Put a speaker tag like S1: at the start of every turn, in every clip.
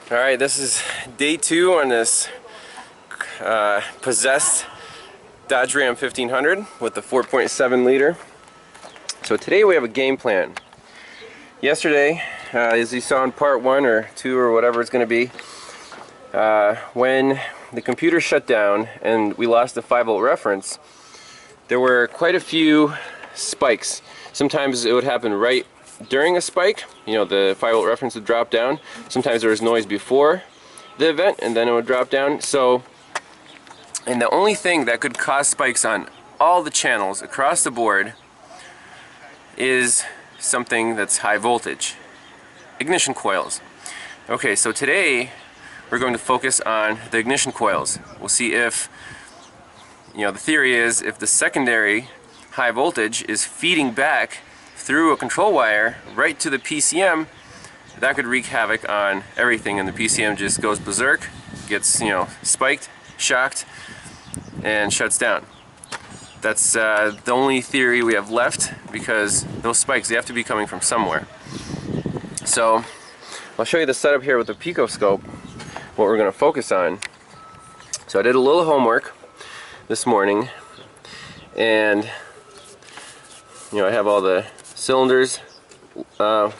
S1: Alright, this is day 2 on this possessed Dodge Ram 1500 with the 4.7 liter. So today we have a game plan. Yesterday, as you saw in part 1 or 2 or whatever it's going to be, when the computer shut down and we lost the 5-volt reference, there were quite a few spikes. Sometimes it would happen right during a spike, you know, the 5-volt reference would drop down. Sometimes there was noise before the event and then it would drop down. So, and the only thing that could cause spikes on all the channels across the board is something that's high voltage. Ignition coils. Okay, so today we're going to focus on the ignition coils. We'll see if, you know, the theory is if the secondary high voltage is feeding back through a control wire right to the PCM, that could wreak havoc on everything, and the PCM just goes berserk, gets, you know, spiked, shocked, and shuts down. That's the only theory we have left, because those spikes, they have to be coming from somewhere. So I'll show you the setup here with the picoscope, what we're going to focus on. So I did a little homework this morning, and you know, I have all the cylinders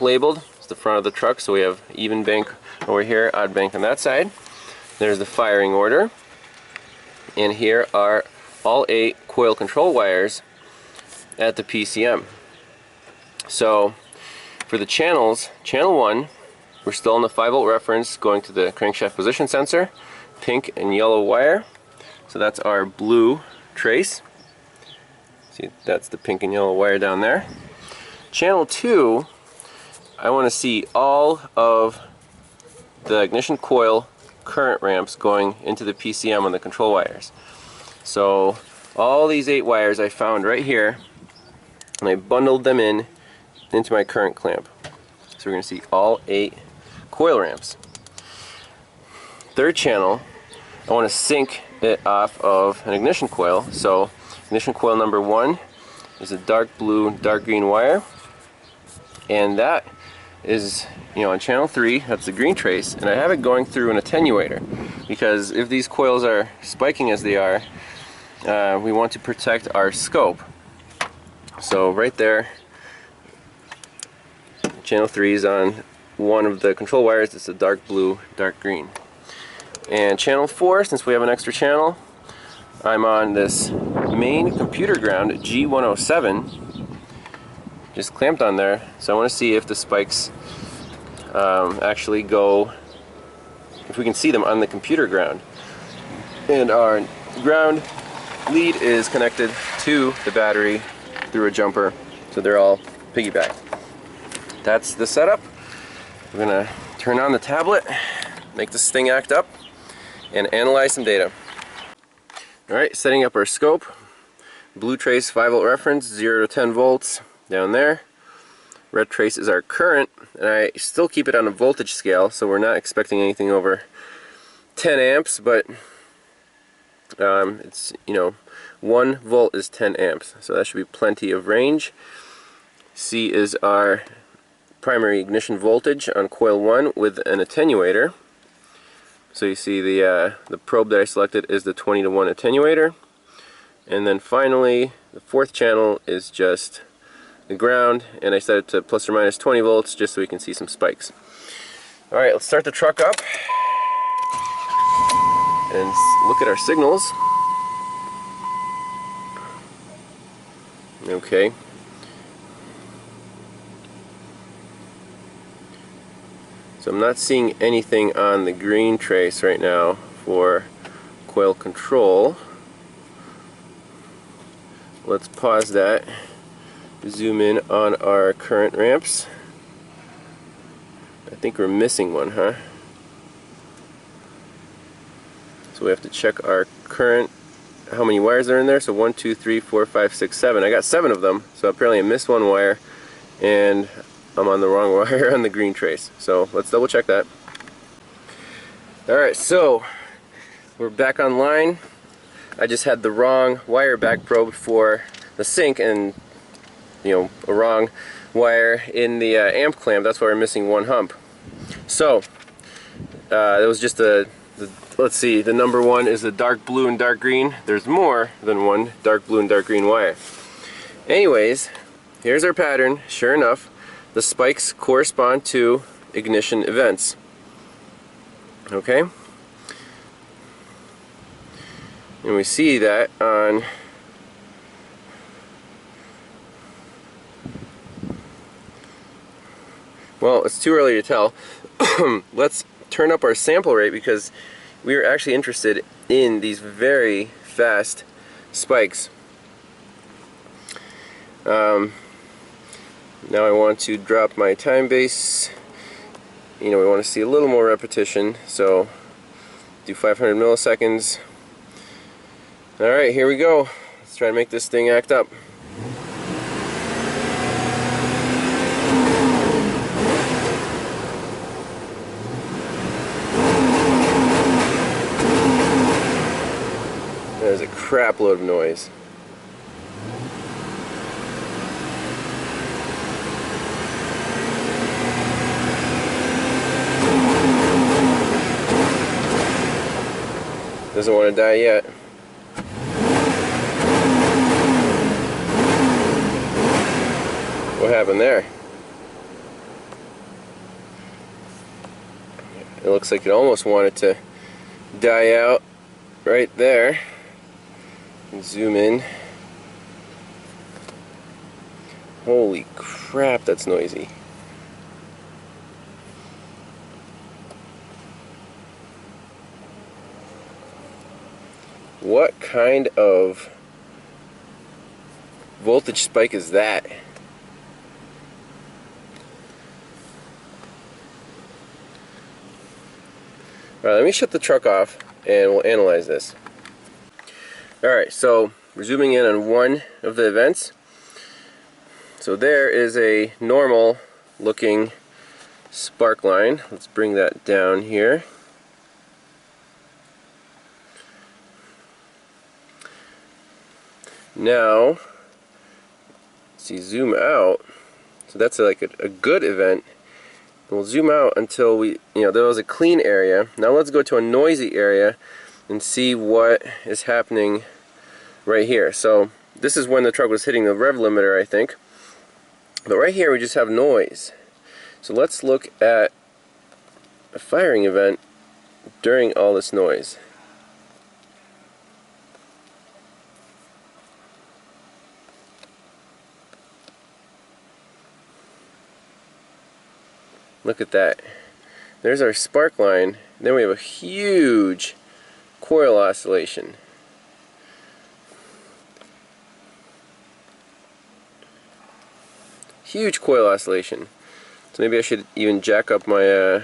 S1: labeled. It's the front of the truck, so we have even bank over here, odd bank on that side. There's the firing order, and here are all 8 coil control wires at the PCM. So for the channels, channel 1, we're still on the 5-volt reference going to the crankshaft position sensor, pink and yellow wire. So that's our blue trace. See, that's the pink and yellow wire down there. Channel 2, I want to see all of the ignition coil current ramps going into the PCM on the control wires. So all these 8 wires I found right here, and I bundled them into my current clamp. So we're going to see all 8 coil ramps. Third channel, I want to sync it off of an ignition coil. So ignition coil number 1 is a dark blue, dark green wire, and that is, you know, on channel 3, that's the green trace, and I have it going through an attenuator, because if these coils are spiking as they are, we want to protect our scope. So right there, channel 3 is on one of the control wires. It's a dark blue, dark green. And channel 4, since we have an extra channel, I'm on this main computer ground G107, just clamped on there. So I want to see if the spikes actually go, if we can see them on the computer ground. And our ground lead is connected to the battery through a jumper, so they're all piggyback. That's the setup. We're gonna turn on the tablet, make this thing act up, and analyze some data. Alright, setting up our scope. Blue trace 5-volt reference, 0 to 10 volts down there. Red trace is our current, and I still keep it on a voltage scale, so we're not expecting anything over 10 amps, but it's, you know, 1 volt is 10 amps, so that should be plenty of range. C is our primary ignition voltage on coil 1 with an attenuator. So you see the probe that I selected is the 20-to-1 attenuator. And then finally, the 4th channel is just the ground, and I set it to plus or minus 20 volts just so we can see some spikes. Alright, let's start the truck up and look at our signals. Okay. So I'm not seeing anything on the green trace right now for coil control. Let's pause that, zoom in on our current ramps. I think we're missing one, huh? So we have to check our current, how many wires are in there. So 1, 2, 3, 4, 5, 6, 7. I got 7 of them, so apparently I missed one wire, and I'm on the wrong wire on the green trace. So let's double check that. Alright, so we're back online. I just had the wrong wire back probed for the sync, and, you know, a wrong wire in the amp clamp. That's why we're missing one hump. So It was just let's see, the number one is a dark blue and dark green. There's more than one dark blue and dark green wire. Anyways, here's our pattern. Sure enough, the spikes correspond to ignition events. Okay? And we see that on well, it's too early to tell. Let's turn up our sample rate because we are actually interested in these very fast spikes. Now I want to drop my time base. You know, we want to see a little more repetition, so do 500 milliseconds. Alright, here we go. Let's try to make this thing act up. There's a crap load of noise. Doesn't want to die yet. What happened there? It looks like it almost wanted to die out right there. Zoom in. Holy crap, that's noisy. What kind of voltage spike is that? Alright, let me shut the truck off and we'll analyze this. Alright, so we're zooming in on one of the events. So there is a normal looking spark line. Let's bring that down here. Now, see, zoom out. So that's like a good event. We'll zoom out until there was a clean area. Now let's go to a noisy area and see what is happening right here. So this is when the truck was hitting the rev limiter, I think. But right here we just have noise. So let's look at a firing event during all this noise. Look at that. There's our spark line. Then we have a huge coil oscillation. Huge coil oscillation. So maybe I should even jack up my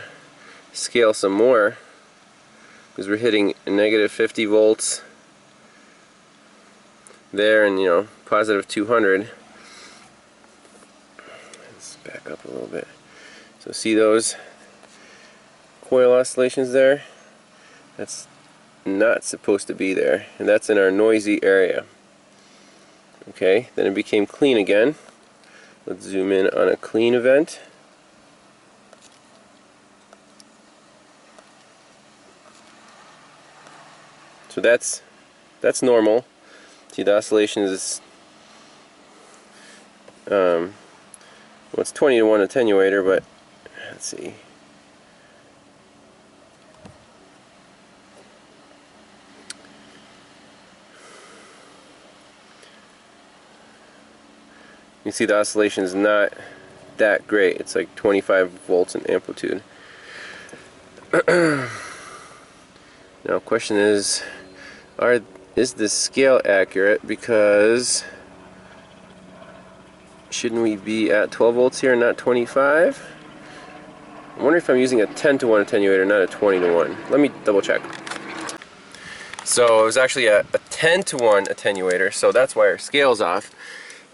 S1: scale some more, because we're hitting negative 50 volts there and positive 200. Let's back up a little bit. So see those coil oscillations there? That's not supposed to be there, and that's in our noisy area. Okay, then it became clean again. Let's zoom in on a clean event. So that's normal. See, the oscillation is well, it's 20 to 1 attenuator, but let's see. You see the oscillation is not that great. It's like 25 volts in amplitude. Now, question is this scale accurate? Because shouldn't we be at 12 volts here and not 25? I wonder if I'm using a 10 to 1 attenuator, not a 20 to 1. Let me double check. So it was actually a 10 to 1 attenuator, so that's why our scale's off.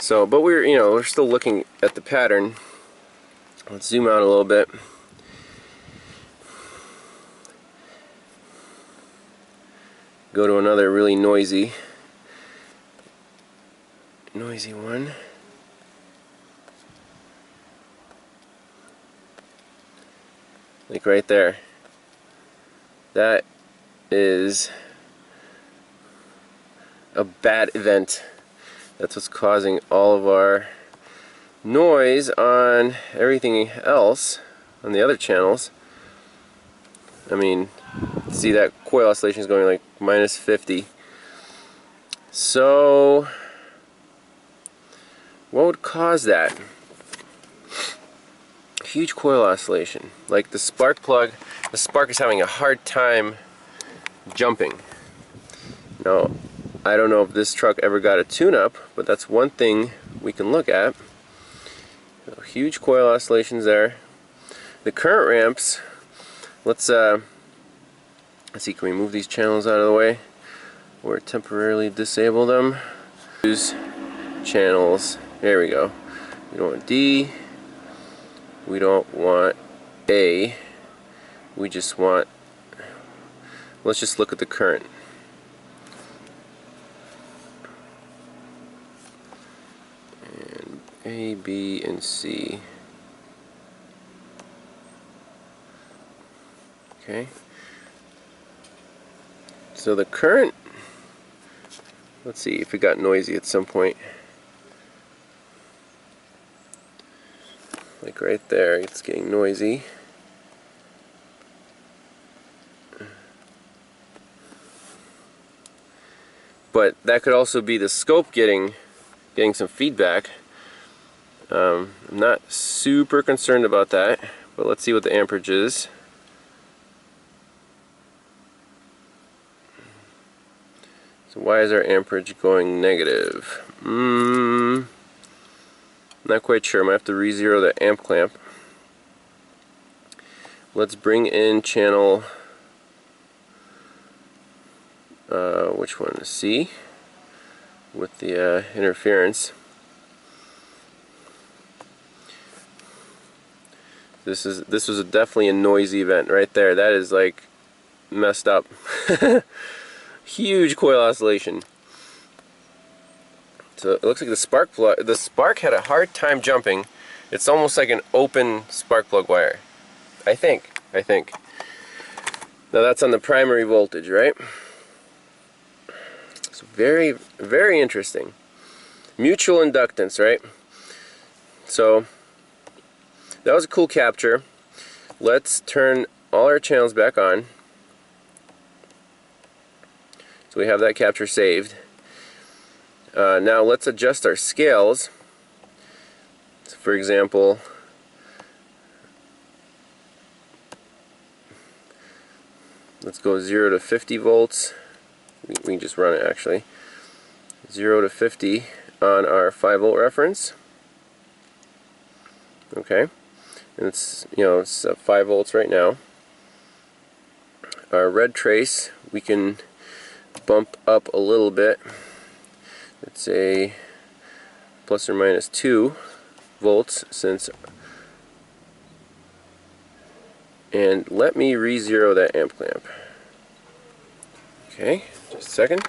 S1: So, but we're still looking at the pattern. Let's zoom out a little bit. Go to another really noisy one. Like right there. That is a bad event. That's what's causing all of our noise on everything else, on the other channels. I mean, see that coil oscillation is going like minus 50. So, what would cause that? Huge coil oscillation. Like the spark plug, the spark is having a hard time jumping. Now, I don't know if this truck ever got a tune-up, but that's one thing we can look at. So, huge coil oscillations there. The current ramps, let's see, can we move these channels out of the way or temporarily disable them? Use channels. There we go. We don't want D. We don't want A. We just want, let's just look at the current. And A, B, and C. Okay. So the current, let's see if it got noisy at some point. Like right there, it's getting noisy. But that could also be the scope getting some feedback. I'm not super concerned about that, but let's see what the amperage is. So why is our amperage going negative? Not quite sure. I might have to re-zero the amp clamp. Let's bring in channel, which one? C, with the interference. This was definitely a noisy event right there. That is like messed up. Huge coil oscillation. So it looks like the spark had a hard time jumping. It's almost like an open spark plug wire. I think. Now that's on the primary voltage, right? It's very, very interesting. Mutual inductance, right? So that was a cool capture. Let's turn all our channels back on. So we have that capture saved. Now let's adjust our scales. So for example, let's go 0 to 50 volts. We can just run it actually. 0 to 50 on our 5-volt reference. Okay, and it's, you know, it's 5 volts right now. Our red trace we can bump up a little bit. It's a plus or minus 2 volts since, and let me re-zero that amp clamp. Okay, just a second.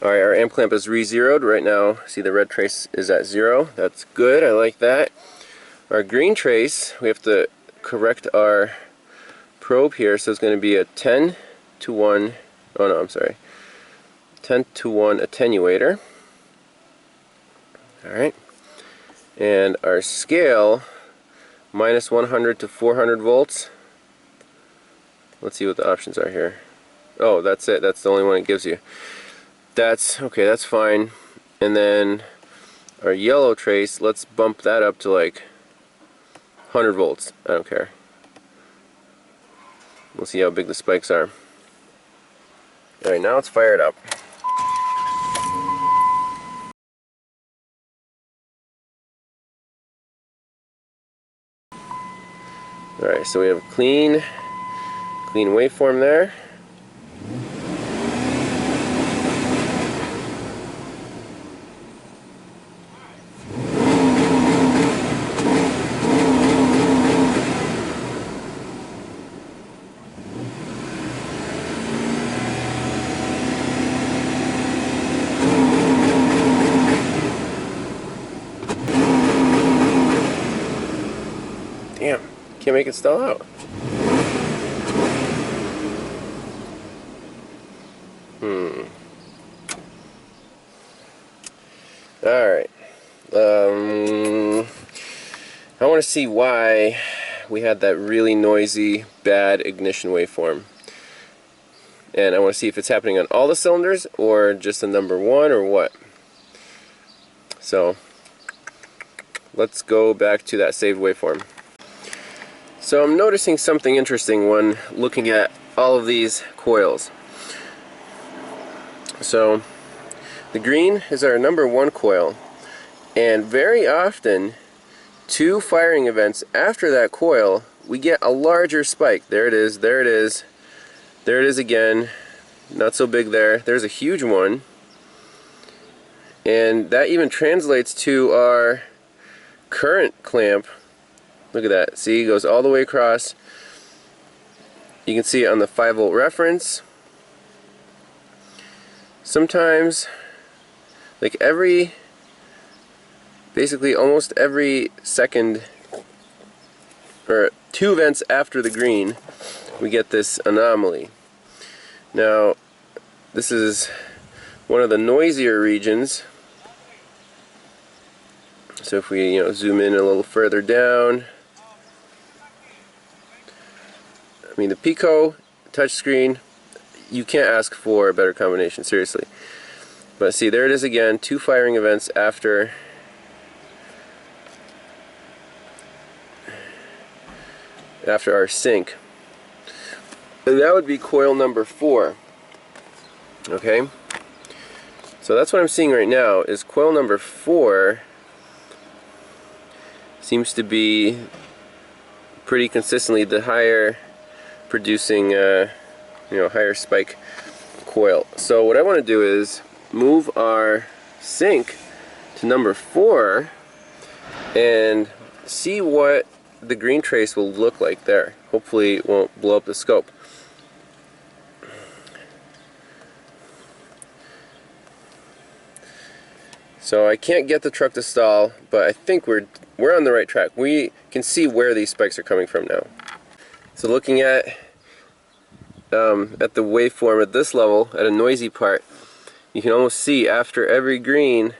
S1: Alright, our amp clamp is re-zeroed right now. See, the red trace is at 0. That's good, I like that. Our green trace, we have to correct our probe here, so it's going to be a 10 to 1, oh no, I'm sorry, 10 to 1 attenuator. Alright, and our scale, minus 100 to 400 volts. Let's see what the options are here. Oh, that's it, that's the only one it gives you. That's okay, that's fine. And then our yellow trace, let's bump that up to like 100 volts. I don't care. We'll see how big the spikes are. Alright, now let's fire it up. Alright, so we have a clean waveform there. Damn, can't make it stall out. Alright. I want to see why we had that really noisy, bad ignition waveform. And I want to see if it's happening on all the cylinders or just the number one or what. So let's go back to that saved waveform. So I'm noticing something interesting when looking at all of these coils. So the green is our number one coil, and very often 2 firing events after that coil we get a larger spike. There it is, there it is, there it is again. Not so big there. There's a huge one, and that even translates to our current clamp. Look at that. See, it goes all the way across. You can see it on the 5-volt reference. Sometimes, like basically almost every second, or 2 events after the green, we get this anomaly. Now, this is one of the noisier regions. So if we zoom in a little further down, I mean the Pico touchscreen, you can't ask for a better combination, seriously. But see, there it is again, 2 firing events after our sync. And that would be coil number 4. Okay? So that's what I'm seeing right now, is coil number 4 seems to be pretty consistently the higher producing higher spike coil. So what I want to do is move our sync to number 4 and see what the green trace will look like there. Hopefully it won't blow up the scope. So I can't get the truck to stall, but I think we're on the right track. We can see where these spikes are coming from now. So looking at the waveform at this level, at a noisy part, you can almost see after every green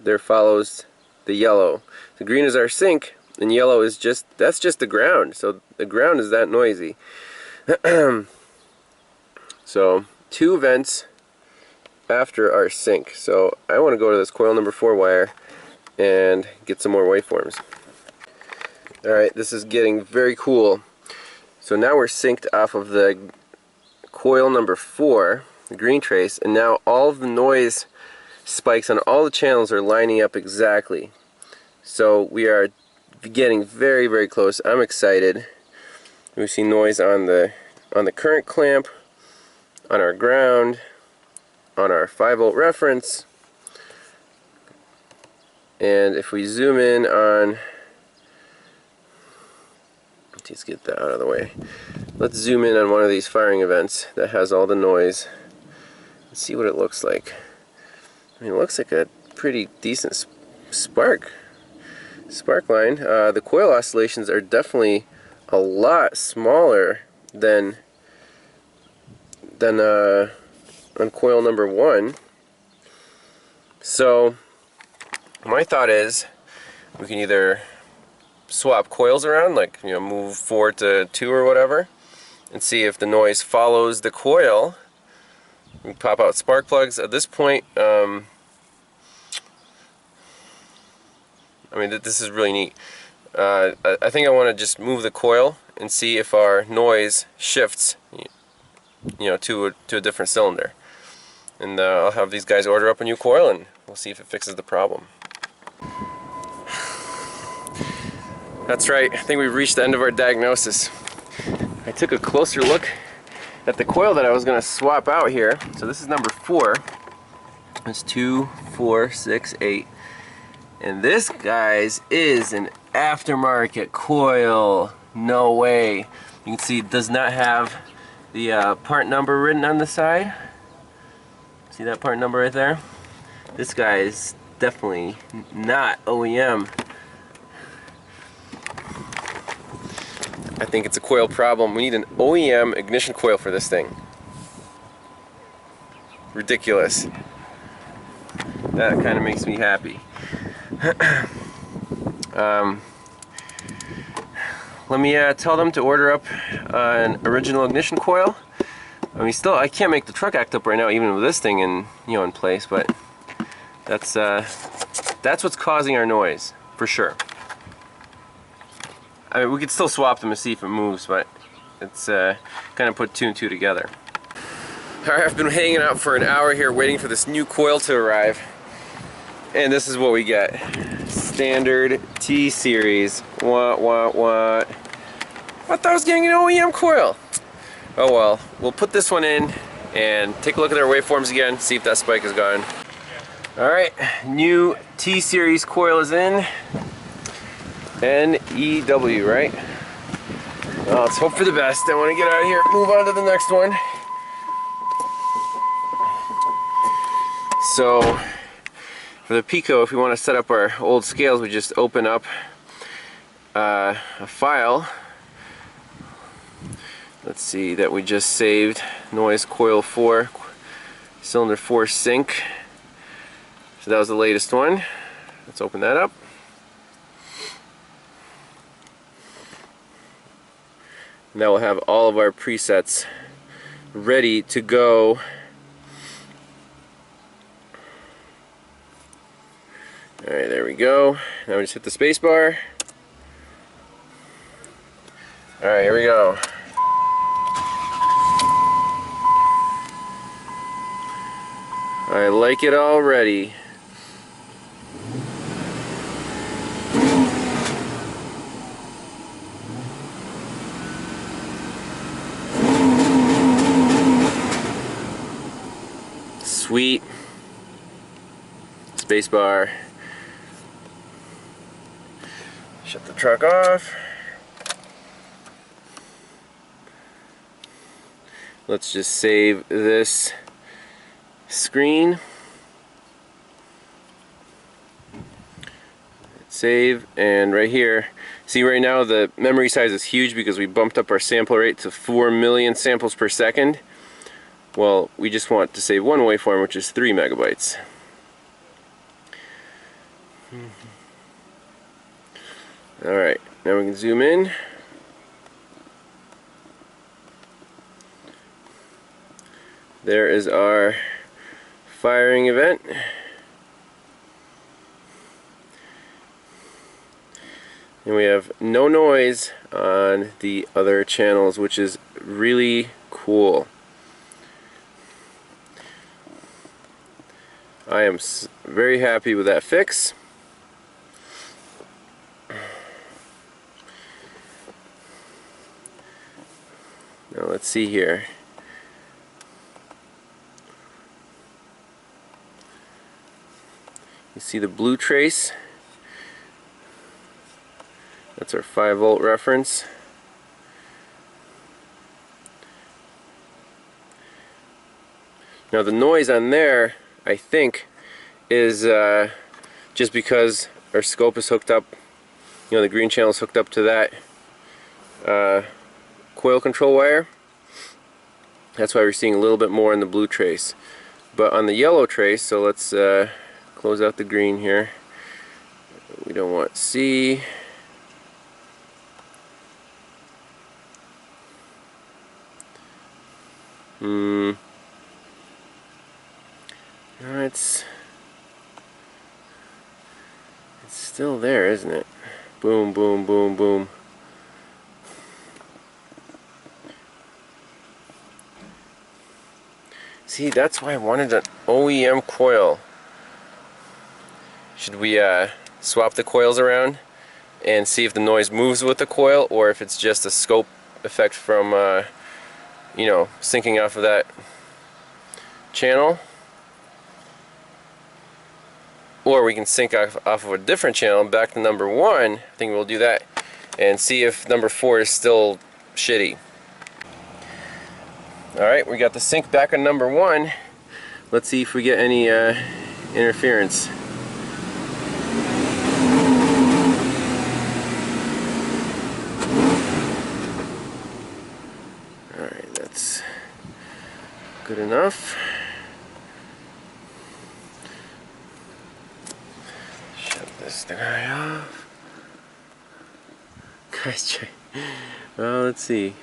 S1: there follows the yellow. The green is our sync, and yellow is that's just the ground. So the ground is that noisy. So 2 vents after our sync. So I want to go to this coil number 4 wire and get some more waveforms. Alright, this is getting very cool. So now we're synced off of the coil number 4, the green trace, and now all of the noise spikes on all the channels are lining up exactly. So we are getting very, very close. I'm excited. We see noise on the current clamp, on our ground, on our 5-volt reference, and if we zoom in on, let's get that out of the way. Let's zoom in on one of these firing events that has all the noise and see what it looks like. I mean, it looks like a pretty decent spark line. The coil oscillations are definitely a lot smaller than on coil number 1. So my thought is we can either swap coils around, like move 4 to 2 or whatever, and see if the noise follows the coil. We pop out spark plugs. At this point, I mean, this is really neat. I think I want to just move the coil and see if our noise shifts, to a different cylinder. And I'll have these guys order up a new coil, and we'll see if it fixes the problem. That's right. I think we've reached the end of our diagnosis. I took a closer look at the coil that I was going to swap out here. So this is number 4. It's 2, 4, 6, 8. And this, guys, is an aftermarket coil. No way. You can see it does not have the part number written on the side. See that part number right there? This guy is definitely not OEM. I think it's a coil problem. We need an OEM ignition coil for this thing. Ridiculous. That kind of makes me happy. Let me tell them to order up an original ignition coil. I mean, I can't make the truck act up right now, even with this thing in place. But that's what's causing our noise for sure. I mean, we could still swap them to see if it moves, but it's kind of put two and two together. Alright, I've been hanging out for an hour here waiting for this new coil to arrive. And this is what we get. Standard T-Series. What? I thought I was getting an OEM coil. Oh well, we'll put this one in and take a look at our waveforms again, see if that spike is gone. Alright, new T-Series coil is in. NEW, right? Well, let's hope for the best. I want to get out of here, move on to the next one. So, for the Pico, if we want to set up our old scales, we just open up a file. Let's see, that we just saved. Noise coil 4, cylinder 4 sync. So that was the latest one. Let's open that up. Now we'll have all of our presets ready to go. Alright, there we go. Now we just hit the space bar. Alright, here we go. I like it already. Sweet. Space bar. Shut the truck off. Let's just save this screen. Save, and right here, see right now the memory size is huge because we bumped up our sample rate to 4 million samples per second. Well, we just want to save one waveform, which is 3 megabytes. Alright, now we can zoom in. There is our firing event. And we have no noise on the other channels, which is really cool. I am very happy with that fix. Now let's see here. You see the blue trace? That's our 5-volt reference. Now the noise on there, I think, is just because our scope is hooked up, the green channel is hooked up to that coil control wire. That's why we're seeing a little bit more in the blue trace. But on the yellow trace, so let's close out the green here. We don't want C. It's still there, isn't it? Boom, boom, boom, boom. See, that's why I wanted an OEM coil. Should we swap the coils around and see if the noise moves with the coil, or if it's just a scope effect from syncing off of that channel? Or we can sync off of a different channel back to number 1. I think we'll do that and see if number 4 is still shitty. Alright, we got the sync back on number 1. Let's see if we get any interference. Alright, that's good enough. this guy off. Guys, try. Well, let's see.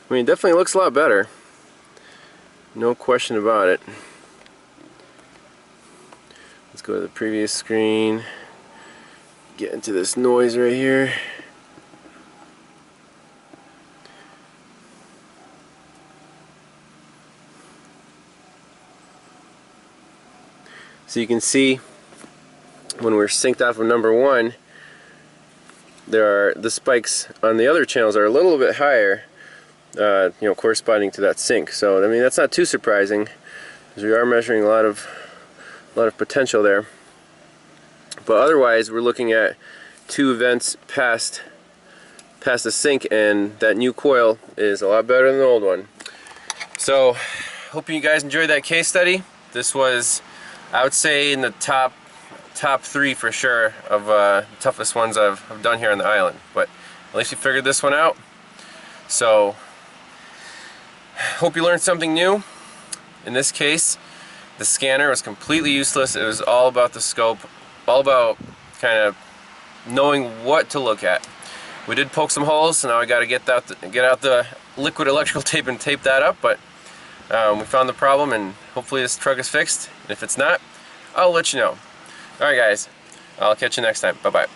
S1: I mean, it definitely looks a lot better. No question about it. Let's go to the previous screen. Get into this noise right here. So you can see when we're synced off of number 1, the spikes on the other channels are a little bit higher, you know, corresponding to that sync. So I mean, that's not too surprising, because we are measuring a lot of potential there. But otherwise, we're looking at 2 events past the sync, and that new coil is a lot better than the old one. So, hope you guys enjoyed that case study. This was, I would say, in the top 3 for sure of the toughest ones I've done here on the island. But at least we figured this one out. So, hope you learned something new. In this case, the scanner was completely useless. It was all about the scope, all about kind of knowing what to look at. We did poke some holes, so now we got to get out the liquid electrical tape and tape that up. But we found the problem, and hopefully this truck is fixed. And if it's not, I'll let you know. Alright guys, I'll catch you next time. Bye bye.